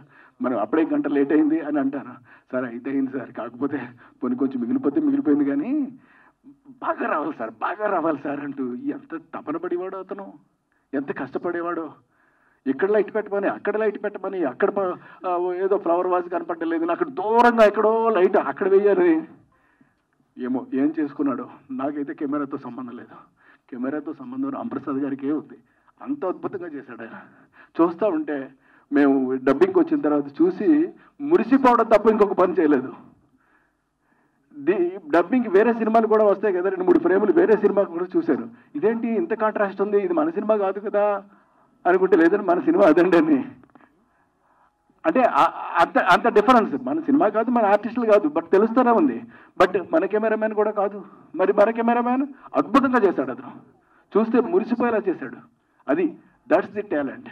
S7: మనం అప్పుడే గంట లేట్ అయింది అని అంటాను. సార్ అయితే అయింది సార్, కాకపోతే కొంచెం మిగిలిపోయింది కానీ బాగా రావాలి సార్ అంటూ ఎంత తపన పడేవాడో అతను, ఎంత కష్టపడేవాడో. ఇక్కడ లైట్ పెట్టమని, అక్కడ లైట్ పెట్టమని, అక్కడ ఏదో ఫ్లవర్ వాజ్ కనపడలేదు, అక్కడ దూరంగా ఎక్కడో లైట్ అక్కడ వేయాలి. ఏం చేసుకున్నాడో. నాకైతే కెమెరాతో సంబంధం లేదు. కెమెరాతో సంబంధం రాంప్రసాద్ గారికే ఉంది. అంత అద్భుతంగా చేశాడు ఆయన. చూస్తూ ఉంటే మేము డబ్బింగ్కి వచ్చిన తర్వాత చూసి మురిసిపోవడం తప్ప ఇంకొక పని చేయలేదు. డబ్బింగ్ వేరే సినిమాలు కూడా వస్తాయి కదా, 2-3 ఫ్రేములు వేరే సినిమా కూడా చూశారు. ఇదేంటి ఇంత కాంట్రాస్ట్ ఉంది, ఇది మన సినిమా కాదు కదా అనుకుంటే, లేదని మన సినిమా అదండి అని. అంటే అంత డిఫరెన్స్. మన సినిమా కాదు, మన ఆర్టిస్టులు కాదు, బట్ తెలుస్తూనే ఉంది. బట్ మన కెమెరామ్యాన్ కూడా కాదు. మరి మన కెమెరామ్యాన్ అద్భుతంగా చేశాడు. అతను చూస్తే మురిసిపోయేలా చేశాడు. అది దట్స్ ది టాలెంట్.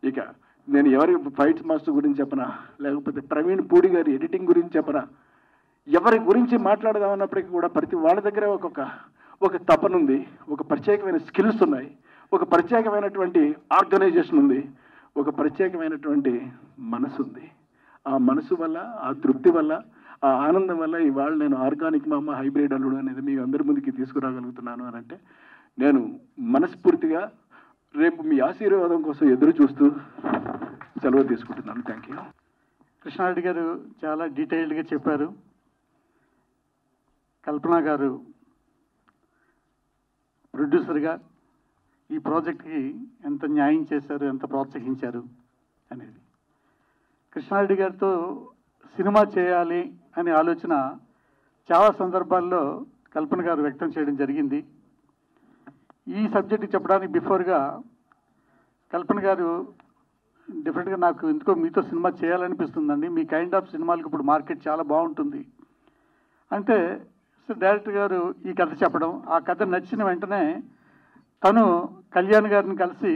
S7: ఇక నేను ఎవరి ఫైట్స్ మాస్టర్ గురించి చెప్పనా, లేకపోతే ప్రవీణ్ పూడి గారి ఎడిటింగ్ గురించి చెప్పనా, ఎవరి గురించి మాట్లాడదామన్నప్పటికీ కూడా ప్రతి వాళ్ళ దగ్గర ఒక తపన ఉంది, ఒక ప్రత్యేకమైన స్కిల్స్ ఉన్నాయి, ఒక ప్రత్యేకమైనటువంటి ఆర్గనైజేషన్ ఉంది, ఒక ప్రత్యేకమైనటువంటి మనసు ఉంది. ఆ మనసు వల్ల, ఆ తృప్తి వల్ల, ఆ ఆనందం వల్ల ఇవాళ నేను ఆర్గానిక్ మామ హైబ్రిడ్ అల్లుడు అనేది మీ అందరి ముందుకి తీసుకురాగలుగుతున్నాను అని అంటే నేను మనస్ఫూర్తిగా రేపు మీ ఆశీర్వాదం కోసం ఎదురు చూస్తూ సెలవు తీసుకుంటున్నాను. Thank you.
S8: కృష్ణారెడ్డి గారు చాలా డీటెయిల్డ్గా చెప్పారు. కల్పన గారు ప్రొడ్యూసర్గా ఈ ప్రాజెక్ట్కి ఎంత న్యాయం చేశారు, ఎంత ప్రోత్సహించారు అనేది. కృష్ణారెడ్డి గారితో సినిమా చేయాలి అనే ఆలోచన చాలా సందర్భాల్లో కల్పన గారు వ్యక్తం చేయడం జరిగింది. ఈ సబ్జెక్ట్ చెప్పడానికి బిఫోర్గా కల్పన గారు డెఫినెట్గా నాకు ఎందుకో మీతో సినిమా చేయాలనిపిస్తుందండి, మీ కైండ్ ఆఫ్ సినిమాలకు ఇప్పుడు మార్కెట్ చాలా బాగుంటుంది అంటే డైరెక్టర్ గారు ఈ కథ చెప్పడం, ఆ కథ నచ్చిన వెంటనే తను కళ్యాణ్ గారిని కలిసి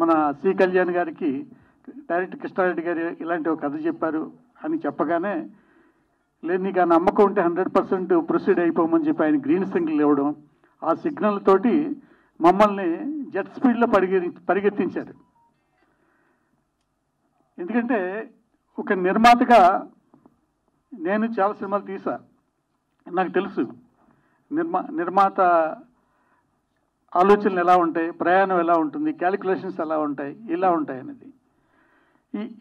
S8: మన సి కళ్యాణ్ గారికి డైరెక్టర్ కృష్ణారెడ్డి గారు ఇలాంటి ఒక కథ చెప్పారు అని చెప్పగానే, లేదు నీకు ఆ నమ్మకం ఉంటే 100% ప్రొసీడ్ అయిపోమని చెప్పి ఆయన గ్రీన్ సిగ్నల్ ఇవ్వడం, ఆ సిగ్నల్ తోటి మమ్మల్ని జెట్ స్పీడ్లో పరిగెత్తించారు. ఎందుకంటే ఒక నిర్మాతగా నేను చాలా సినిమాలు తీసా, నాకు తెలుసు నిర్మాత ఆలోచనలు ఎలా ఉంటాయి, ప్రయాణం ఎలా ఉంటుంది, క్యాలిక్యులేషన్స్ ఎలా ఉంటాయి, ఇలా ఉంటాయి అనేది.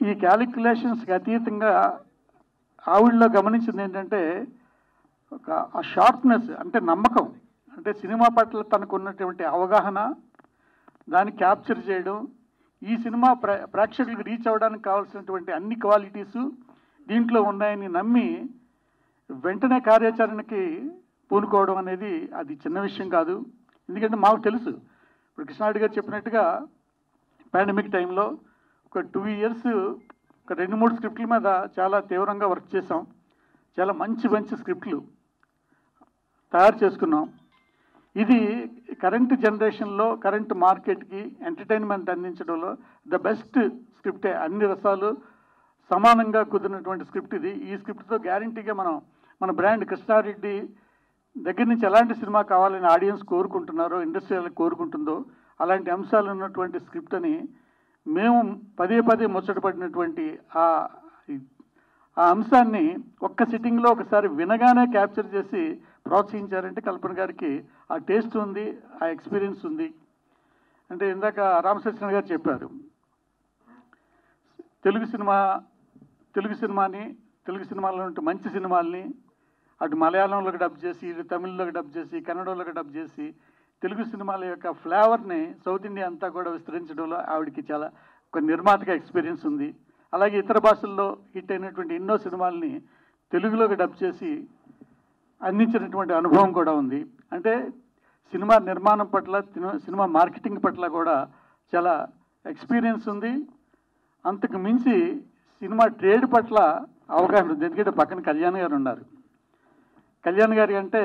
S8: ఈ క్యాలిక్యులేషన్స్కి అతీతంగా ఆవిడలో గమనించింది ఏంటంటే ఒక ఆ షార్ప్నెస్, అంటే నమ్మకం, అంటే సినిమా పట్ల తనకు ఉన్నటువంటి అవగాహన, దాన్ని క్యాప్చర్ చేయడం, ఈ సినిమా ప్రేక్షకులకు రీచ్ అవ్వడానికి కావాల్సినటువంటి అన్ని క్వాలిటీసు దీంట్లో ఉన్నాయని నమ్మి వెంటనే కార్యాచరణకి పూనుకోవడం అనేది అది చిన్న విషయం కాదు. ఎందుకంటే మాకు తెలుసు, ఇప్పుడు కృష్ణారెడ్డి గారు చెప్పినట్టుగా పాండమిక్ టైంలో ఒక 2 years ఒక 2-3 స్క్రిప్ట్ల మీద చాలా తీవ్రంగా వర్క్ చేసాం. చాలా మంచి స్క్రిప్ట్లు తయారు చేసుకున్నాం. ఇది కరెంట్ జనరేషన్లో కరెంట్ మార్కెట్కి ఎంటర్టైన్మెంట్ అందించడంలో ద బెస్ట్ స్క్రిప్టే. అన్ని రసాలు సమానంగా కుదిరినటువంటి స్క్రిప్ట్ ఇది. ఈ స్క్రిప్ట్తో గ్యారంటీగా మన బ్రాండ్ కృష్ణారెడ్డి దగ్గర నుంచి ఎలాంటి సినిమా కావాలని ఆడియన్స్ కోరుకుంటున్నారో, ఇండస్ట్రీ కోరుకుంటుందో అలాంటి అంశాలు ఉన్నటువంటి స్క్రిప్ట్ అని మేము పదే ముచ్చటపడినటువంటి ఆ అంశాన్ని ఒక్క సిట్టింగ్లో ఒకసారి వినగానే క్యాప్చర్ చేసి ప్రోత్సహించారంటే కల్పన గారికి ఆ టేస్ట్ ఉంది, ఆ ఎక్స్పీరియన్స్ ఉంది. అంటే ఇందాక రామకృష్ణ గారు చెప్పారు, తెలుగు సినిమాలో ఉంటే మంచి సినిమాల్ని అటు మలయాళంలోకి డబ్ చేసి, ఇటు తమిళ్లోకి డబ్ చేసి, కన్నడలోకి డబ్ చేసి తెలుగు సినిమాల యొక్క ఫ్లేవర్ని సౌత్ ఇండియా అంతా కూడా విస్తరించడంలో ఆవిడకి చాలా ఒక నిర్మాతగా ఎక్స్పీరియన్స్ ఉంది. అలాగే ఇతర భాషల్లో హిట్ అయినటువంటి ఎన్నో సినిమాల్ని తెలుగులోకి డబ్ చేసి అందించినటువంటి అనుభవం కూడా ఉంది. అంటే సినిమా నిర్మాణం పట్ల, సినిమా మార్కెటింగ్ పట్ల కూడా చాలా ఎక్స్పీరియన్స్ ఉంది. అంతకు మించి సినిమా ట్రేడ్ పట్ల అవగాహన ఉంది. ఎందుకంటే పక్కన కళ్యాణ్ గారు ఉన్నారు. కళ్యాణ్ గారి అంటే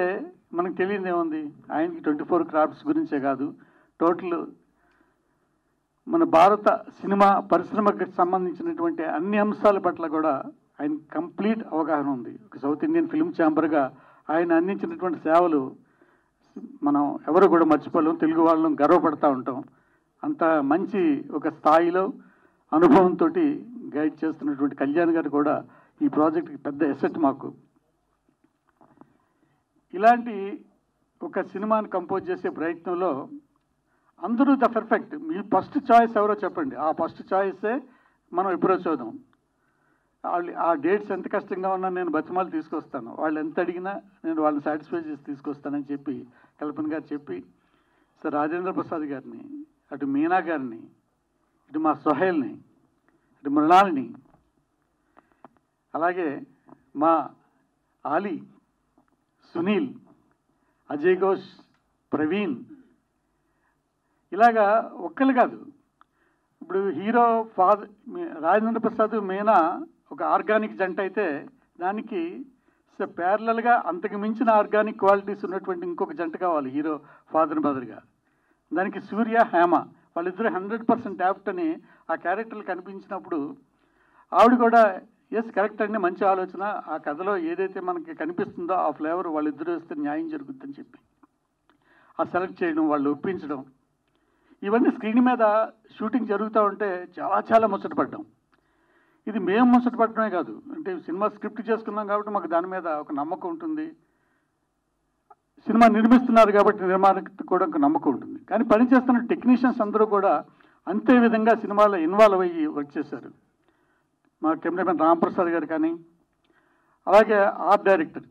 S8: మనకు తెలియదు ఏముంది, ఆయనకి 24 క్రాఫ్ట్స్ గురించే కాదు, టోటల్ మన భారత సినిమా పరిశ్రమకు సంబంధించినటువంటి అన్ని అంశాల పట్ల కూడా ఆయన కంప్లీట్ అవగాహన ఉంది. ఒక సౌత్ ఇండియన్ ఫిల్మ్ ఛాంబర్గా ఆయన అందించినటువంటి సేవలు మనం ఎవరు కూడా మర్చిపోలేం, తెలుగు వాళ్ళం గర్వపడతా ఉంటాం. అంత మంచి ఒక స్థాయిలో అనుభవంతో గైడ్ చేస్తున్నటువంటి కళ్యాణ్ గారు కూడా ఈ ప్రాజెక్ట్కి పెద్ద ఎసెట్ మాకు. ఇలాంటి ఒక సినిమాని కంపోజ్ చేసే ప్రయత్నంలో అందరూ the perfect. Me first choice ఎవరో చెప్పండి, ఆ ఫస్ట్ చాయిసే మనం ఎప్పుడో చూద్దాం. ఆ డేట్స్ ఎంత కష్టంగా ఉన్నా నేను బతిమాలు తీసుకొస్తాను, వాళ్ళు ఎంత అడిగినా నేను వాళ్ళని సాటిస్ఫై చేసి తీసుకొస్తానని చెప్పి కల్పన గారు చెప్పి, సార్ రాజేంద్ర ప్రసాద్ గారిని, అటు మీనా గారిని, ఇటు మా సోహెల్ని, ఇటు మృణాల్ని, అలాగే మా ఆలీ, సునీల్, అజయ్ ఘోష్, ప్రవీణ్, ఇలాగా ఒక్కరు కాదు. ఇప్పుడు హీరో రాజేంద్ర ప్రసాద్ మీనా ఒక ఆర్గానిక్ జంట అయితే దానికి ప్యారలల్గా అంతకు మించిన ఆర్గానిక్ క్వాలిటీస్ ఉన్నటువంటి ఇంకొక జంట కావాలి హీరో ఫాదర్ మదర్గా. దానికి సూర్య, హేమ వాళ్ళిద్దరూ 100% యాప్ట్ అని ఆ క్యారెక్టర్లు కనిపించినప్పుడు ఆవిడ కూడా ఎస్ కరెక్ట్ అండి, మంచి ఆలోచన, ఆ కథలో ఏదైతే మనకి కనిపిస్తుందో ఆ ఫ్లేవర్ వాళ్ళిద్దరూ వేస్తే న్యాయం జరుగుతుందని చెప్పి ఆ సెలెక్ట్ చేయడం, వాళ్ళు ఒప్పించడం, ఇవన్నీ స్క్రీన్ మీద షూటింగ్ జరుగుతూ ఉంటే చాలా ముచ్చటపడ్డాం. ఇది మేము ముచ్చటపడటమే కాదు, అంటే సినిమా స్క్రిప్ట్ చేసుకున్నాం కాబట్టి మాకు దాని మీద ఒక నమ్మకం ఉంటుంది. సినిమా నిర్మిస్తున్నారు కాబట్టి నిర్మాణకు కూడా ఒక నమ్మకం ఉంటుంది. కానీ పనిచేస్తున్న టెక్నీషియన్స్ అందరూ కూడా అంతే విధంగా సినిమాలో ఇన్వాల్వ్ అయ్యి వర్క్ చేశారు. మా కెమెరామెన్ రాంప్రసాద్ గారు కానీ, అలాగే ఆర్ట్ డైరెక్టర్,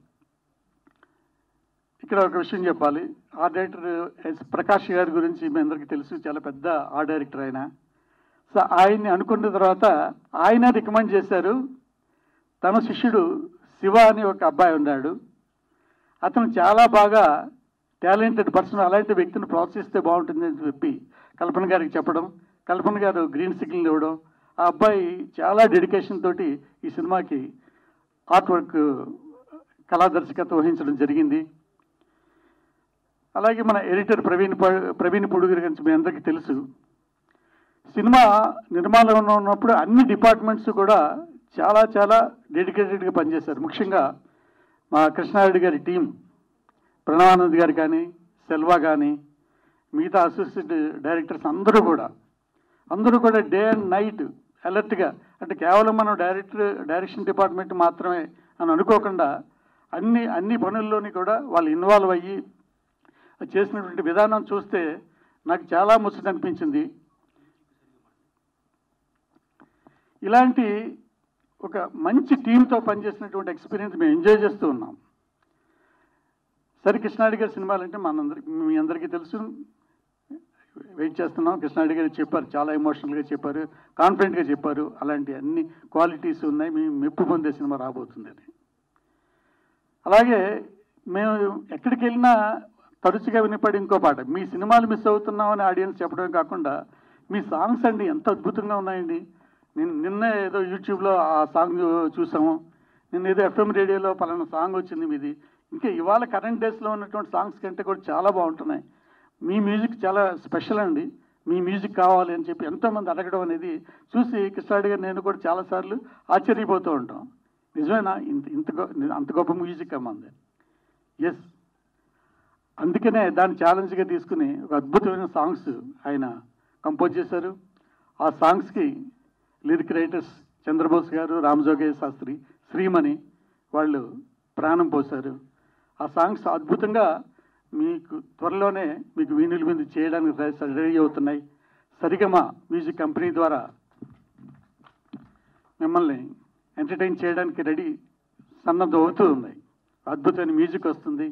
S8: ఇక్కడ ఒక విషయం చెప్పాలి. ఆర్ట్ డైరెక్టర్ ప్రకాష్ గారి గురించి మీ అందరికీ తెలుసు, చాలా పెద్ద ఆర్ట్ డైరెక్టర్ ఆయన. సో ఆయన్ని అనుకున్న తర్వాత ఆయన రికమెండ్ చేశారు. తన శిష్యుడు శివ అని ఒక అబ్బాయి ఉన్నాడు, అతను చాలా బాగా టాలెంటెడ్ పర్సన్, అలాంటి వ్యక్తిని ప్రోత్సహిస్తే బాగుంటుంది అని చెప్పి కల్పన గారికి చెప్పడం, కల్పన గారు గ్రీన్ సిగ్నల్ ఇవ్వడం, ఆ అబ్బాయి చాలా డెడికేషన్ తోటి ఈ సినిమాకి ఆర్ట్ వర్క్ కళా దర్శకత్వం వహించడం జరిగింది. అలాగే మన ఎడిటర్ ప్రవీణ్ పుడుగురి గురించి మీ అందరికీ తెలుసు. సినిమా నిర్మాణంలో ఉన్నప్పుడు అన్ని డిపార్ట్మెంట్స్ కూడా చాలా చాలా డెడికేటెడ్గా పనిచేశారు. ముఖ్యంగా మా కృష్ణారెడ్డి గారి టీం, ప్రణవానంద్ గారు కానీ, సెల్వా కానీ, మిగతా అసోసియేట్ డైరెక్టర్స్ అందరూ కూడా డే అండ్ నైట్ అలర్ట్గా, అంటే కేవలం మనం డైరెక్షన్ డిపార్ట్మెంట్ మాత్రమే అని అనుకోకుండా అన్ని పనుల్లోని కూడా వాళ్ళు ఇన్వాల్వ్ అయ్యి చేసినటువంటి విధానం చూస్తే నాకు చాలా ముచ్చట అనిపించింది. ఇలాంటి ఒక మంచి టీంతో పనిచేసినటువంటి ఎక్స్పీరియన్స్ మేము ఎంజాయ్ చేస్తూ ఉన్నాం. సరే, కృష్ణారెడ్డి గారి సినిమాలంటే మీ అందరికీ తెలుసు, వెయిట్ చేస్తున్నాం. కృష్ణారెడ్డి గారు చెప్పారు, చాలా ఎమోషనల్గా చెప్పారు, కాన్ఫిడెంట్గా చెప్పారు. అలాంటి అన్ని క్వాలిటీస్ ఉన్నాయి, మేము మెప్పు పొందే సినిమా రాబోతుంది అని. అలాగే మేము ఎక్కడికి వెళ్ళినా తరచుగా వినపడి ఇంకో పాట, మీ సినిమాలు మిస్ అవుతున్నామని ఆడియన్స్ చెప్పడమే కాకుండా మీ సాంగ్స్ అండి ఎంత అద్భుతంగా ఉన్నాయండి. నిన్న ఏదో యూట్యూబ్లో ఆ సాంగ్ చూసాము, నిన్న ఏదో ఎఫ్ఎం రేడియోలో పలానా సాంగ్ వచ్చింది మీది, ఇంకా ఇవాళ కరెంట్ డేస్లో ఉన్నటువంటి సాంగ్స్ కంటే కూడా చాలా బాగుంటున్నాయి. మీ మ్యూజిక్ చాలా స్పెషల్ అండి, మీ మ్యూజిక్ కావాలి అని చెప్పి ఎంతోమంది అడగడం అనేది చూసి కృష్ణారెడ్డి గారు నేను కూడా చాలాసార్లు ఆశ్చర్యపోతూ ఉంటాం. నిజమేనా అంత గొప్ప మ్యూజిక్ అమ్మంది? ఎస్, అందుకనే దాన్ని ఛాలెంజ్గా తీసుకుని ఒక అద్భుతమైన సాంగ్స్ ఆయన కంపోజ్ చేశారు. ఆ సాంగ్స్కి లిరిక్ రైటర్స్ చంద్రబోస్ గారు, రామజోగయ్య శాస్త్రి, శ్రీమణి వాళ్ళు ప్రాణం పోశారు. ఆ సాంగ్స్ అద్భుతంగా మీకు త్వరలోనే మీకు వీణుల మీద చేయడానికి రెడీ అవుతున్నాయి. సరిగమ మ్యూజిక్ కంపెనీ ద్వారా మిమ్మల్ని ఎంటర్టైన్ చేయడానికి రెడీ సన్నద్ధం అవుతూ ఉన్నాయి. అద్భుతమైన మ్యూజిక్ వస్తుంది.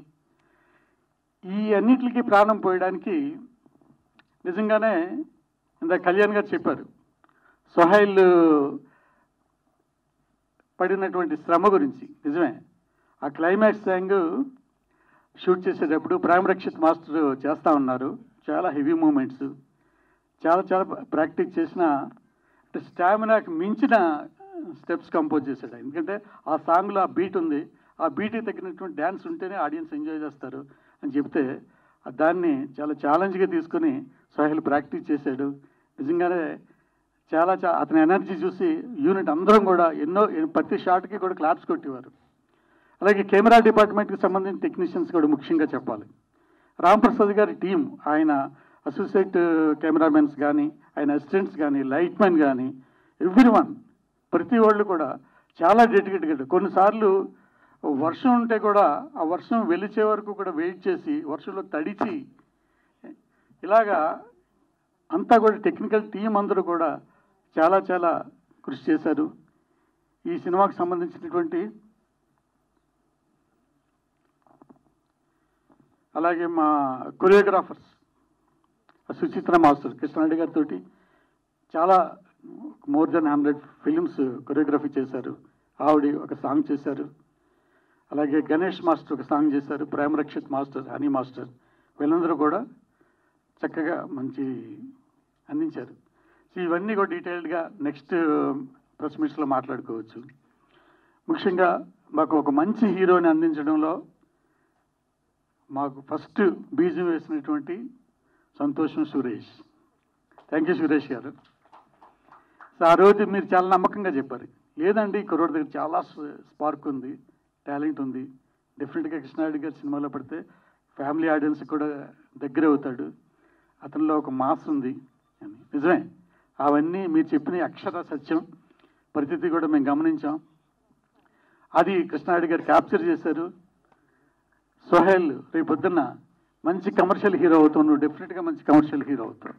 S8: ఈ అన్నిటికీ ప్రాణం పోయడానికి నిజంగానే ఇందాక కళ్యాణ్ గారు చెప్పారు, సోహైల్ పడినటువంటి శ్రమ గురించి. నిజమే, ఆ క్లైమాక్స్ సాంగ్ షూట్ చేసేటప్పుడు ప్రేమ రక్షిత్ మాస్టర్ చేస్తూ ఉన్నారు. చాలా హెవీ మూమెంట్స్, చాలా చాలా ప్రాక్టీస్ చేసిన, అంటే స్టామినాకి మించిన స్టెప్స్ కంపోజ్ చేశాడు. ఎందుకంటే ఆ సాంగ్లో ఆ బీట్ ఉంది, ఆ బీట్కి తగ్గినటువంటి డ్యాన్స్ ఉంటేనే ఆడియన్స్ ఎంజాయ్ చేస్తారు అని చెప్తే దాన్ని చాలా ఛాలెంజ్గా తీసుకొని సోహైల్ ప్రాక్టీస్ చేశాడు. నిజంగానే చాలా అతని ఎనర్జీ చూసి యూనిట్ అందరం కూడా ప్రతి షాట్కి కూడా క్లాప్స్ కొట్టేవారు. అలాగే కెమెరా డిపార్ట్మెంట్కి సంబంధించిన టెక్నీషియన్స్ కూడా ముఖ్యంగా చెప్పాలి. రాంప్రసాద్ గారి టీం, ఆయన అసోసియేట్ కెమెరామెన్స్ కానీ, ఆయన అసిస్టెంట్స్ కానీ, లైట్ మ్యాన్ కానీ, ఎవ్రీవన్, ప్రతి వాళ్ళు కూడా చాలా డెడికేటెడ్. కొన్నిసార్లు వర్షం ఉంటే కూడా ఆ వర్షం వెలిచే వరకు కూడా వెయిట్ చేసి వర్షంలో తడిచి ఇలాగా అంతా కూడా టెక్నికల్ టీం అందరూ కూడా చాలా చాలా కృషి చేశారు. ఈ సినిమాకు సంబంధించినటువంటి అలాగే మా కొరియోగ్రాఫర్స్ సుచిత్ర మాస్టర్ కృష్ణారెడ్డి గారితో చాలా మోర్ దెన్ 100 ఫిలిమ్స్ కొరియోగ్రఫీ చేశారు. ఆవిడ ఒక సాంగ్ చేశారు. అలాగే గణేష్ మాస్టర్ ఒక సాంగ్ చేశారు. ప్రేమ రక్షిత్ మాస్టర్, హనీ మాస్టర్, వీళ్ళందరూ కూడా చక్కగా మంచి అందించారు. సో ఇవన్నీ కూడా డీటెయిల్డ్గా నెక్స్ట్ ప్రెస్ మీట్స్లో మాట్లాడుకోవచ్చు. ముఖ్యంగా మాకు ఒక మంచి హీరోని అందించడంలో మాకు ఫస్ట్ బీజం వేసినటువంటి సంతోషం సురేష్. థ్యాంక్ యూ సురేష్ గారు. సో ఆ రోజు మీరు చాలా నమ్మకంగా చెప్పారు, లేదండి కుర్రోడి దగ్గర చాలా స్పార్క్ ఉంది, టాలెంట్ ఉంది, డెఫినెట్గా కృష్ణారెడ్డి గారి సినిమాలో పడితే ఫ్యామిలీ ఆడియన్స్ కూడా దగ్గర అవుతాడు, అతనిలో ఒక మాస్ ఉంది అని. నిజమే, అవన్నీ మీరు చెప్పిన అక్షర సత్యం, పరిస్థితి కూడా మేము గమనించాం. అది కృష్ణారెడ్డి గారు క్యాప్చర్ చేశారు. సోహెల్ రేపు పొద్దున్న మంచి కమర్షియల్ హీరో అవుతావు, నువ్వు డెఫినెట్గా మంచి కమర్షియల్ హీరో అవుతావు.